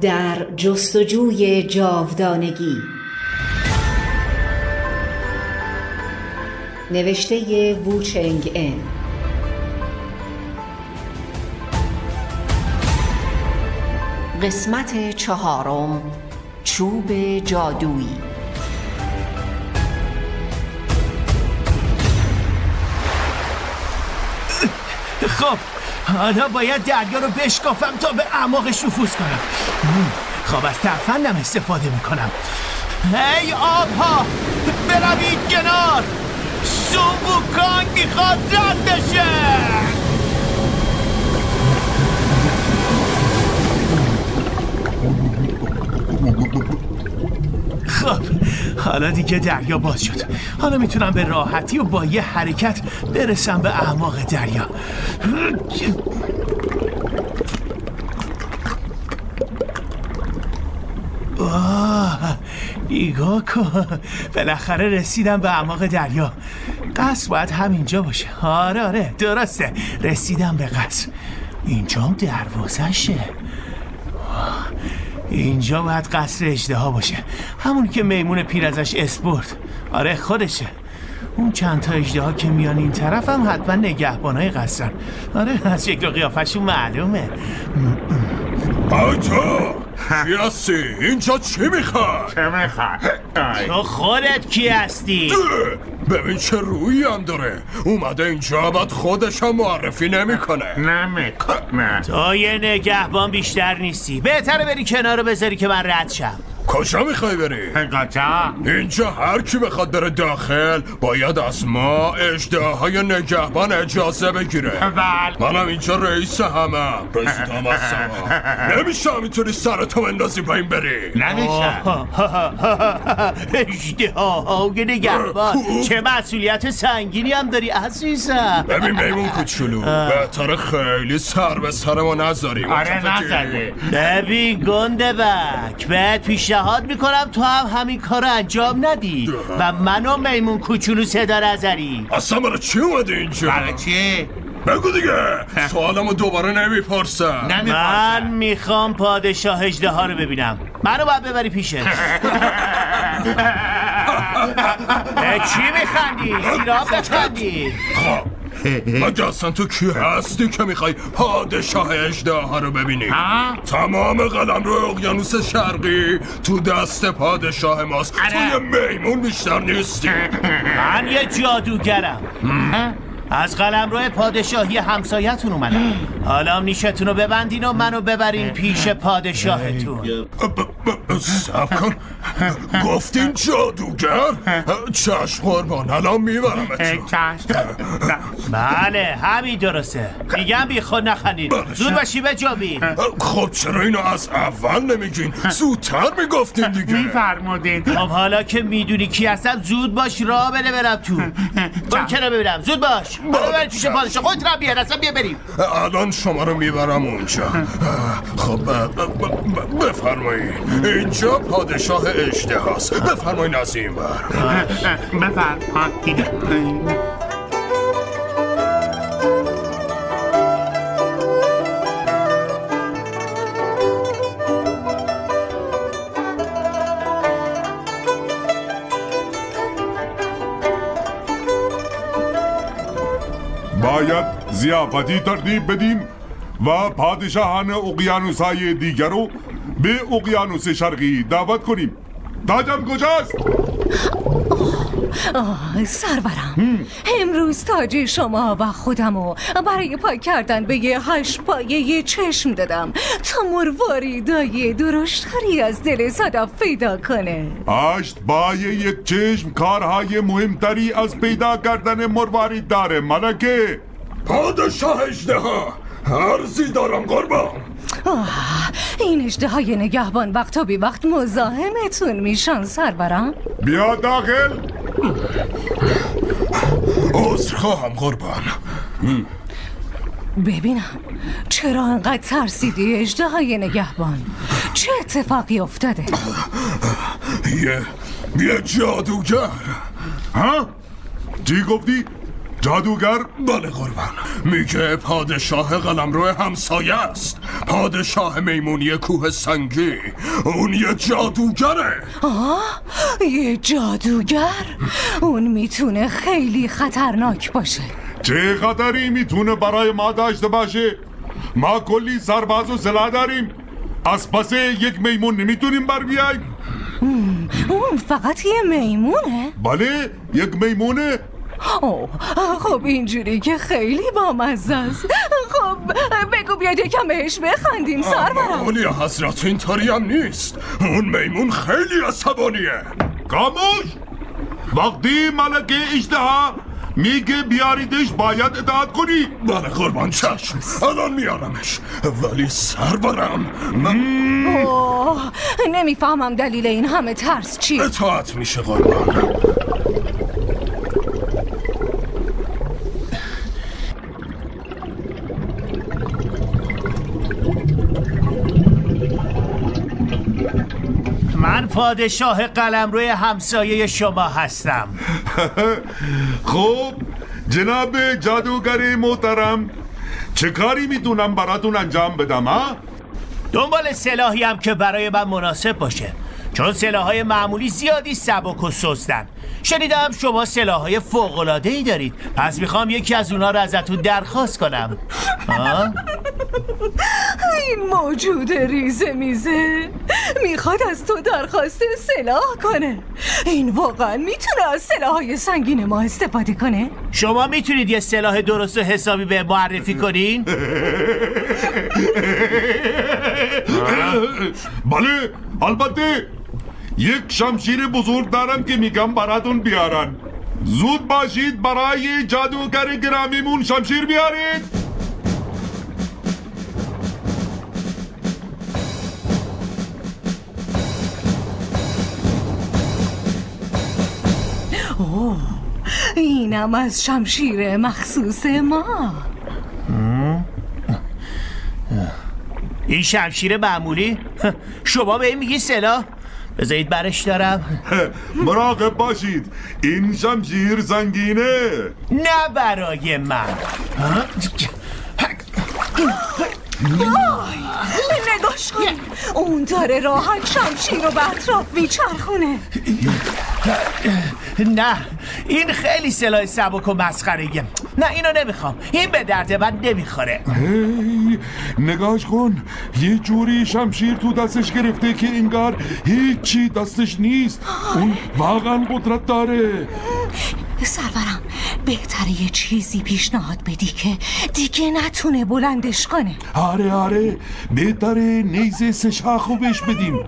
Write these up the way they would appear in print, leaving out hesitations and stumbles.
در جستجوی جاودانگی. نوشته وو چنگ ان. قسمت 4، چوب جادویی. خب حالا باید دریا رو بشکافم تا به اعماقش نفوذ کنم. خب از ترفندم استفاده میکنم. ای آبها بروید کنار، سوبوکانگ میخواد رد بشه. خب حالا دیگه دریا باز شد. حالا میتونم به راحتی و با یه حرکت برسم به اعماق دریا. نگاه کن، بالاخره رسیدم به اعماق دریا. قصر باید همینجا باشه. آره درسته، رسیدم به قصر. اینجام دروازشه. اینجا باید قصر اژدها باشه، همون که میمون پیر ازش اسپورت. آره خودشه. اون چند تا اژدها که میان این طرف هم حتما نگهبانای قصرن. آره از شکل و قیافشون معلومه. آجا کی هستی؟ اینجا چی میخوای؟ چه میخوای؟ تو خودت کی هستی؟ ببین چه رویی هم داره. اومده اینجا بعد خودش هم معرفی نمیکنه. نمیکنه. تو یه نگهبان بیشتر نیستی. بهتره بری کنار رو بذاری که من رد شم. کجا میخوای بری؟ کجا؟ اینجا هر کی بخواد بره داخل باید از ما اژدهای نگهبان اجازه بگیره. بله. منم اینجا رئیس همم. رسیدم از سما. نمیشه میتونی سرتو بندازی پایین بری. نمیشه. اژدهای نگهبان، چه مسئولیت سنگینی هم داری عزیزم. ببین میمون کوچولو، بهتره خیلی سر به سر ما نذاریم. آره نذاری. ببین گنده بک، بهت پیشنهاد میکنم تو هم همین کارو انجام ندی و منو میمون کوچولو صدا نذاری. اصلا برای چی اومده اینجا؟ برای چی؟ بگو دیگه، سوالمو دوباره نمیپرسم. من میخوام پادشاه اژدها رو ببینم. منو باید ببری پیشت. چی میخندی؟ سیراب بخندی. خب مگه اصلا تو کی هستی که میخوای پادشاه اژدها رو ببینی؟ تمام قلمرو اقیانوس شرقی تو دست پادشاه ماست. توی میمون بیشتر نیستی. من یه جادوگرم. از قلمرو پادشاهی همسایتون اومدم. حالا نیشتون رو ببندین و منو ببرین پیش پادشاهتون. صبر کن، گفتین جادوگر؟ چشم قربان، الان میبرمتون. بله همین درسته. میگم بی خود نخندید. زود باشی بجنبین. خب چرا اینو از اول نمیگین؟ زودتر میگفتین دیگه. میفرمودین. خب حالا که میدونی کی هستم زود باش راه بده برم تو. برو کنار ببینم. زود باش. برو ببر پیش پادشاه. خودت را بیار اصلا بیا بریم. الان شما رو میبرم اونجا. خب بفرمایید، اینجا پادشاه اژدهاست. بفرمایید از این بر. بفرمایید. باید ضیافتی ترتیب بدیم و پادشاهان اقیانوس‌های دیگر رو به اقیانوس شرقی دعوت کنیم. تاجم کجاست؟ سرورم، امروز تاج شما و خودمو برای پاک کردن به یه 8 پایه چشم دادم تا مرواریدای درشتری از دل صدف پیدا کنه. 8 پایه یک چشم کارهای مهمتری از پیدا کردن مروارید داره ملکه. پادشاه اژدها، عرضی دارم قربان. این اژدهای نگهبان وقتا بی وقت مزاحمتون میشن سرورم. بیا داخل. عذر خواهم قربان. ببینم چرا انقدر ترسیدی اژدهای نگهبان؟ چه اتفاقی افتاده؟ یه جادوگر. ها؟ چی گفتی؟ جادوگر؟ بله قربان. میگه پادشاه قلمرو همسایه است، پادشاه میمونی کوه سنگی. اون یه جادوگره. یه جادوگر؟ اون میتونه خیلی خطرناک باشه. چه خطری میتونه برای ما داشته باشه؟ ما کلی سرباز و سلاح داریم، از پس یک میمون نمیتونیم بر بیاییم. اون فقط یه میمونه؟ بله یک میمونه. خب اینجوری که خیلی بامزه است. خب بگو بیاد یکم بهش بخندیم سرورم. اولی حضرت اینطوری هم نیست، اون میمون خیلی عصبانیه. خاموش! وقتی ملکه اژدها میگه بیاریدش باید اطاعت کنی. بله قربان چشم، الان میارمش. ولی سرورم نمیفهمم دلیل این همه ترس چی؟ اطاعت میشه قربان. من پادشاه قلمروی همسایه شما هستم. خب جناب جادوگر محترم، چه کاری میتونم براتون انجام بدم ها؟ دنبال سلاحی هم که برای من مناسب باشه، چون سلاحهای معمولی زیادی سبک و سستن. شنیدم شما سلاحهای فوق‌العاده‌ای دارید، پس میخوام یکی از اونا رو ازتون درخواست کنم. این موجود ریزه میزه میخواد از تو درخواست سلاح کنه. این واقعا میتونه از سلاحهای سنگین ما استفاده کنه؟ شما میتونید یه سلاح درست و حسابی به معرفی کنین؟ بله البته، یک شمشیر بزرگ دارم که میگم براتون بیارن. زود باشید برای جادوگر گرامیمون شمشیر بیارید. اینم از شمشیر مخصوص ما. این شمشیر معمولی؟ شما به این میگی سلاح؟ بذارید برش دارم. مراقب باشید، این شمشیر زنگینه. نه برای من. نگاش کن، اون داره راحت شمشیر رو به اطراف میچرخونه. نه این خیلی سلاح سبک و مسخره‌ایه. نه اینو نمیخوام، این به درد من نمیخوره. نگاش کن، یه جوری شمشیر تو دستش گرفته که انگار هیچی دستش نیست. اون واقعا قدرت داره. سرورم بهتره یه چیزی پیشنهاد بدی که دیگه نتونه بلندش کنه. آره بهتره نیزه سه شاخو بهش بدیم.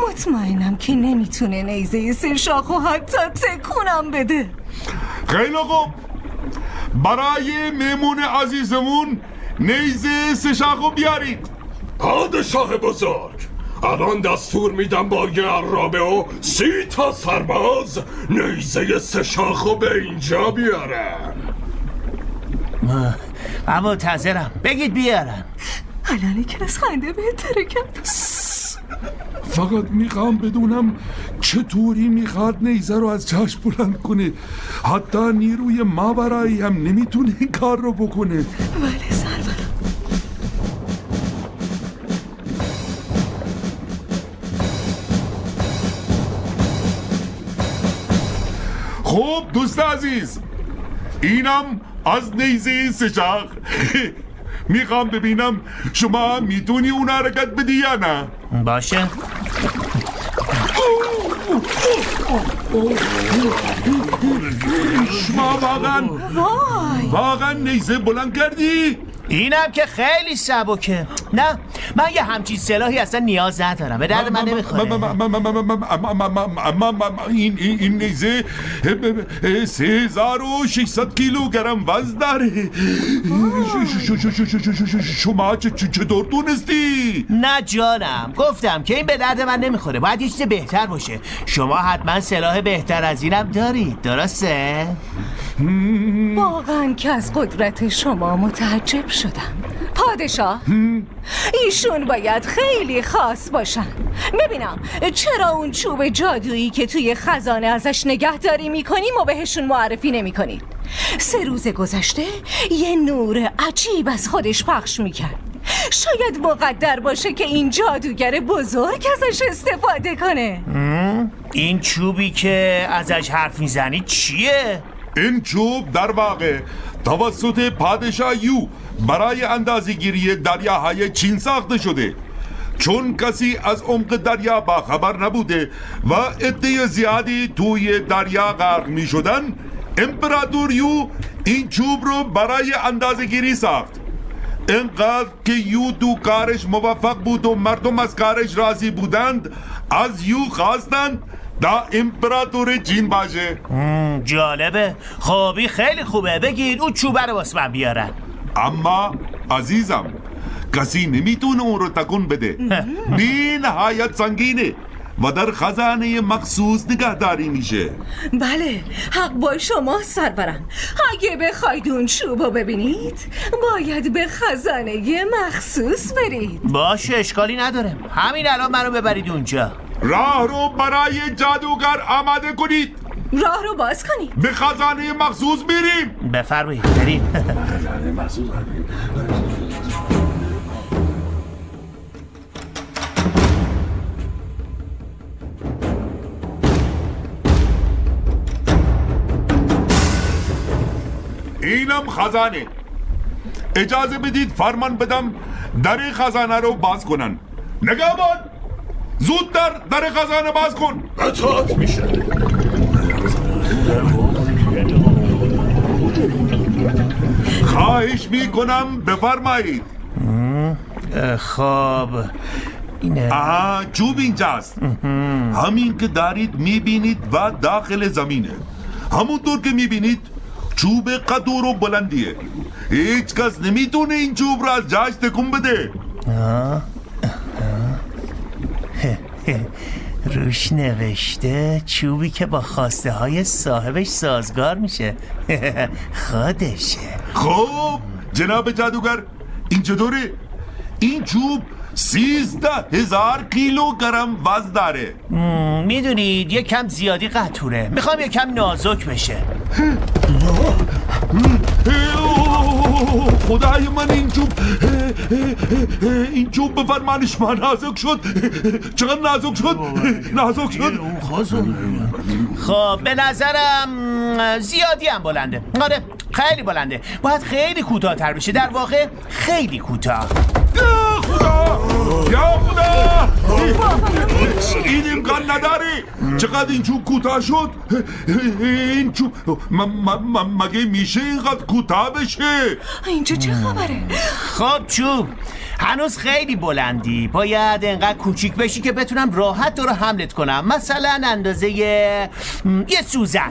مطمئنم که نمیتونه نیزه سه شاخو حتی تکونم بده. خیلی خوب، برای میمون عزیزمون نیزه سه شاخو بیارید. پادشاه بزرگ، الان دستور میدم با یه عرابه و 30 تا سرباز نیزه سه شاخو به اینجا بیارن. من منتظرم، بگید بیارن. الان که از خنده بهتره کرد. فقط میخوام بدونم چطوری میخواد نیزه رو از جاش بلند کنه. حتی نیروی ماورایی هم نمیتونه این کار رو بکنه. بله سرورم. خب دوست عزیز، اینم از نیزه سه شاخ. میخوام ببینم شما میتونی اون حرکت بدی یا نه. باشه. شما واقعا نیزه بلند کردی؟ اینم که خیلی سبکه. نه من یه همچین سلاحی اصلا نیاز ندارم، به درد من نمیخوره. این نیزه 3600 کیلوگرم وزن داره. شما چطور دونستی؟ نه جانم، گفتم که این به درد من نمیخوره، باید یه چیز بهتر باشه. شما حتما سلاح بهتر از اینم دارید، درسته؟ واقعا که از قدرت شما متعجب شدم پادشاه. ایشون باید خیلی خاص باشن. ببینم چرا اون چوب جادویی که توی خزانه ازش نگهداری میکنیم و بهشون معرفی نمیکنید؟ 3 روز گذشته یه نور عجیب از خودش پخش میکرد. شاید مقدر باشه که این جادوگر بزرگ ازش استفاده کنه. این چوبی که ازش حرف میزنی چیه؟ این چوب در واقع توسط پادشاه یو برای اندازه‌گیری دریاهای چین ساخته شده. چون کسی از عمق دریا باخبر نبوده و عده زیادی توی دریا غرق می شدن، امپراتور یو این چوب رو برای اندازه‌گیری ساخت. اینقدر که یو تو کارش موفق بود و مردم از کارش راضی بودند، از یو خواستند دا امپراتور چین باشه. جالبه. خب خیلی خوبه، بگید اون چوبه رو واسه من بیارن. اما عزیزم کسی نمیتونه اون رو تکون بده. بی نهایت سنگینه و در خزانه مخصوص نگهداری میشه. بله، حق با شما سرورم. اگه بخواید اون چوب رو ببینید باید به خزانه مخصوص برید. باشه، اشکالی نداره. همین الان منو ببرید اونجا. راه رو برای جادوگر آماده کنید. راه رو باز کنید. به خزانه مخصوص میریم. بفرمایید، بریم. اینم خزانه. اجازه بدید فرمان بدم در خزانه رو باز کنن. نگهبان، زودتر در خزانه باز کن. اطاعت میشه. خواهش میکنم بفرمایید. خب اینه. چوب اینجاست. همین که دارید میبینید و داخل زمینه. همونطور که میبینید چوب قطور و بلندیه. هیچ کس نمیتونه این چوب را از جاش تکون بده. روش نوشته چوبی که با خواسته های صاحبش سازگار میشه. خودشه. خب جناب جادوگر، این چطوره؟ این چوب 13,000 کیلوگرم وزن داره. میدونید یکم زیادی قطوره. میخوام یکم نازک بشه. خدای من، این چوب به فرمان شما نازک شد. چقدر نازک شد؟ نازک شد. خب به نظرم زیادی هم بلنده. آره خیلی بلنده. باید خیلی کوتاه‌تر بشه. در واقع خیلی کوتاه. یا خدا این امکان نداره. چقدر این چوب کوتاه شد. این چوب مگه میشه اینقدر کوتاه بشه؟ اینجا چه خبره؟ خب چوب هنوز خیلی بلندی. باید انقدر کوچیک بشی که بتونم راحت تو رو حملت کنم. مثلا اندازه یه سوزن.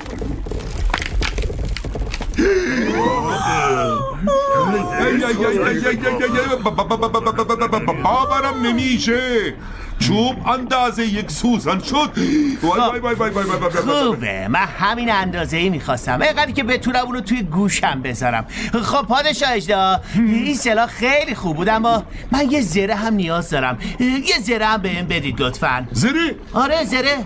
باورم نمیشه. چوب اندازه یک سوزن شد. خوبه، من همین اندازه‌ای میخواستم. اینقدری که بتونم اونو توی گوشم بذارم. خب پادشاه اژدها، این سلاح خیلی خوب بود اما من یه زره هم نیاز دارم. یه زره هم بهم بدید لطفاً. زره؟ آره زره.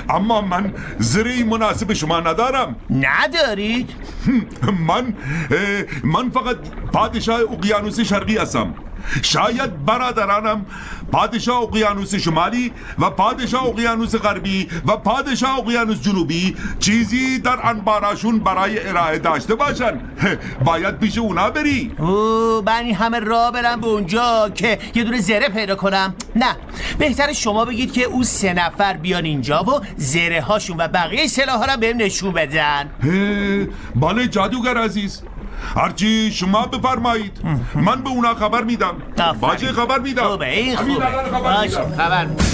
اما من زره مناسب شما ندارم. ندارید؟ من فقط پادشاه اقیانوس شرقی هستم. شاید برادرانم پادشاه اقیانوس شمالی و پادشاه اقیانوس غربی و پادشاه اقیانوس جنوبی چیزی در انباراشون برای ارائه داشته باشن. باید پیش اونا بری. من این همه راه برم به اونجا که یه دونه زره پیدا کنم؟ نه، بهتره شما بگید که اون 3 نفر بیان اینجا و زره هاشون و بقیه سلاح ها رو بهم نشون بدن. بله جادوگر عزیز، هرچی شما بفرمایید. من به اونا خبر میدم. باشه خبر میدم. خوبه، این خوبه. باشه خبر میدم.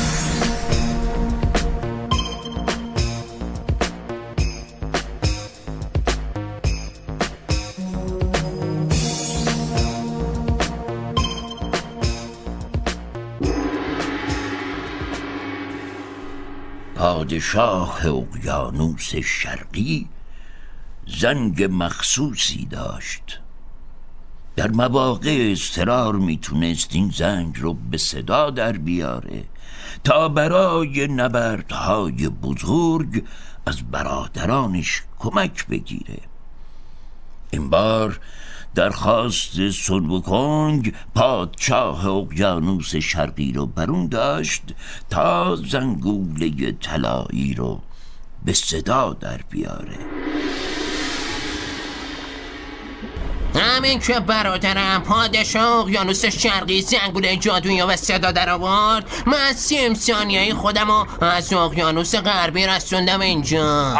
پادشاه اقیانوس شرقی زنگ مخصوصی داشت. در مواقع اضطرار میتونست این زنگ رو به صدا در بیاره تا برای نبردهای بزرگ از برادرانش کمک بگیره. این بار درخواست سن ووکونگ پادشاه اقیانوس شرقی رو برون داشت تا زنگوله طلایی رو به صدا در بیاره. همین که برادرم پادشاه اقیانوس شرقی زنگوله جادویی و صدا در آورد، من 30 ثانیه‌ای خودم رو از اقیانوس غربی رسوندم اینجا.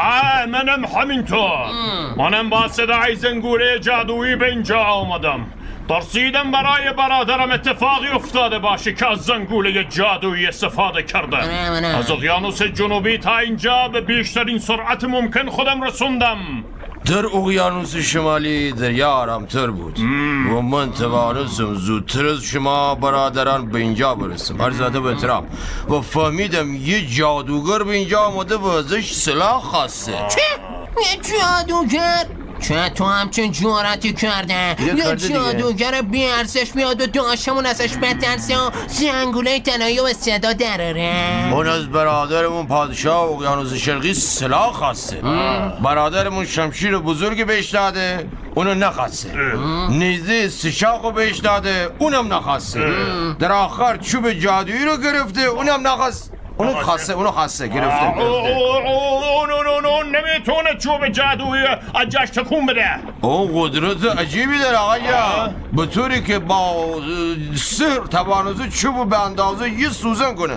منم همینطور. منم با صدای زنگوله جادویی به اینجا آمدم. ترسیدم برای برادرم اتفاقی افتاده باشه که از زنگوله جادویی استفاده کرده. از اقیانوس جنوبی تا اینجا به بیشترین سرعت ممکن خودم رسوندم. در اقیانوس شمالی دریا آرامتر بود و من توانستم زودتر از شما برادران به اینجا برسم. عرض ادب و احترام. و فهمیدم یه جادوگر به اینجا آمده و ازش سلاح خواسته. چه؟ یه جادوگر؟ چه تو همچین جرأتی کرده؟ یه جادوگر بی‌ارزش میاد و داشتمون ازش بترسه و زنگوله طلایی و صدا دراره. من از برادرمون پادشاه اقیانوس شرقی سلاح خواسته. برادرمون شمشیر بزرگ بهش داده، اونو نخواسته. نیزه سشاقو بهش داده، اونم نخواسته. در آخر چوب جادویی رو گرفته، اونم نخواسته. اونو خواسته گرفته. اون نمیتونه چوب جادویی از جاش تکون بده. اون قدرت عجیبی داره آقا، به طوری که با سحر توانسته چوب به اندازه یه سوزن کنه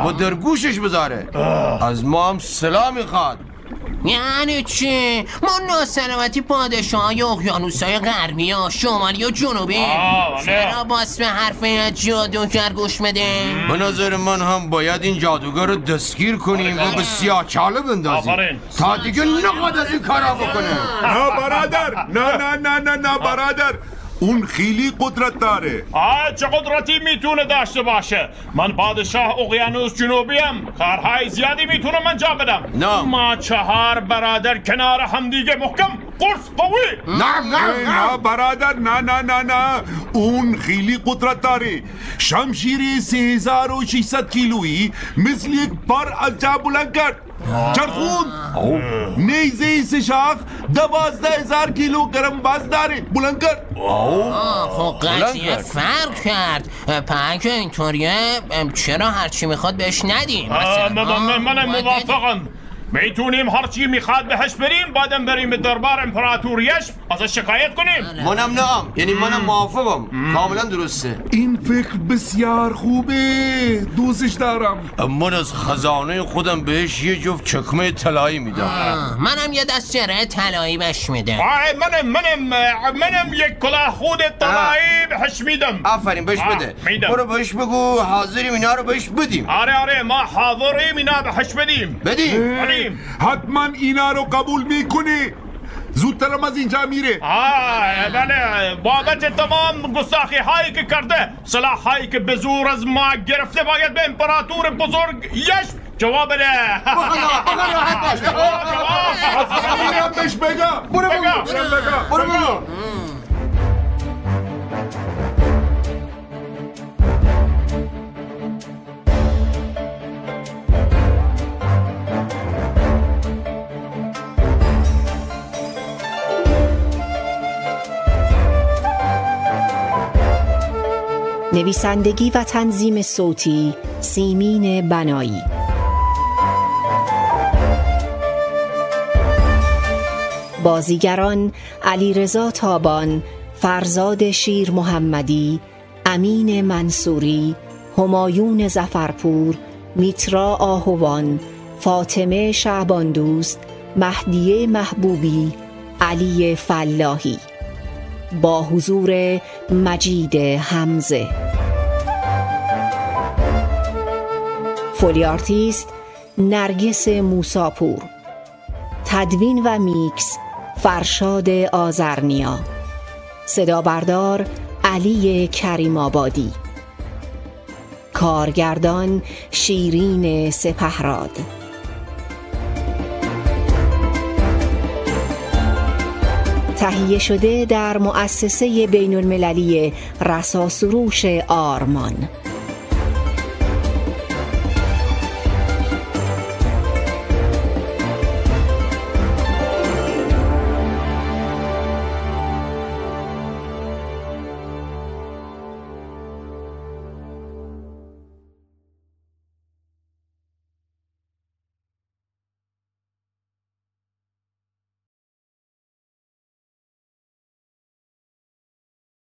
و در گوشش بذاره. از ما هم سلاح میخواد. یعنی چی؟ ما ناسلامتی پادشاهای اقیانوس‌های غربی و شمالی و جنوبی چرا باز به حرف جادوگر گوش بده؟ به نظر من هم باید این جادوگر رو دستگیر کنیم و به سیاه‌چاله بندازیم تا دیگه نخواد از این کارا بکنه. نه برادر، نه برادر، اون خیلی قدرت داره. چه قدرتی میتونه داشته باشه؟ من پادشاه اقیانوس جنوبیم، کارهای زیادی میتونم انجام بدم. ما 4 برادر کنار همدیگه محکم قرص قوی. نه برادر، نه اون خیلی قدرت داره. شمشیر 3600 کیلویی مثل یک پر از جا بلند کرد، چرخوند. نیزه سشاق 12000 کیلوگرم وزن داره، بلند کرد. خب قضیه فرق کرد. پنج اینطوریه چرا هرچی میخواد بهش ندیم؟ من موافقم. میتونیم هرچی میخواد بهش بریم، بعدم بریم به دربار امپراتوریش ازش شکایت کنیم. منم نام، یعنی منم موافقم. کاملا درسته. این فکر بسیار خوبه، دوستش دارم. من از خزانه خودم بهش یه جفت چکمه طلایی میدم. منم یه دست چره طلایی بهش میدم. منم یک کلاه خود طلایی بهش میدم. آفرین، بهش بده. برو بهش بگو حاضریم اینا رو بهش بدیم. آره ما حاضریم اینا بهش بدیم. حتما اینا رو قبول میکنه. زودترم از اینجا میره. بله، بابت تمام گستاخی هایی که کرده، سلاح هایی که به زور از ما گرفته، باید به امپراتور بزرگ یش جواب بده. بهش بگم. برو بگم. نویسندگی و تنظیم صوتی سیمین بنایی. بازیگران علیرضا تابان، فرزاد شیر محمدی، امین منصوری، همایون ظفرپور، میترا آهوان، فاطمه شعباندوست، مهدیه محبوبی، علی فلاحی، با حضور مجید حمزه. فولی آرتیست نرگس موساپور. تدوین و میکس فرشاد آذرنیا. صدا بردار علی کریم آبادی. کارگردان شیرین سپهراد. تهیه شده در مؤسسه بین المللی رساسروش آرمان.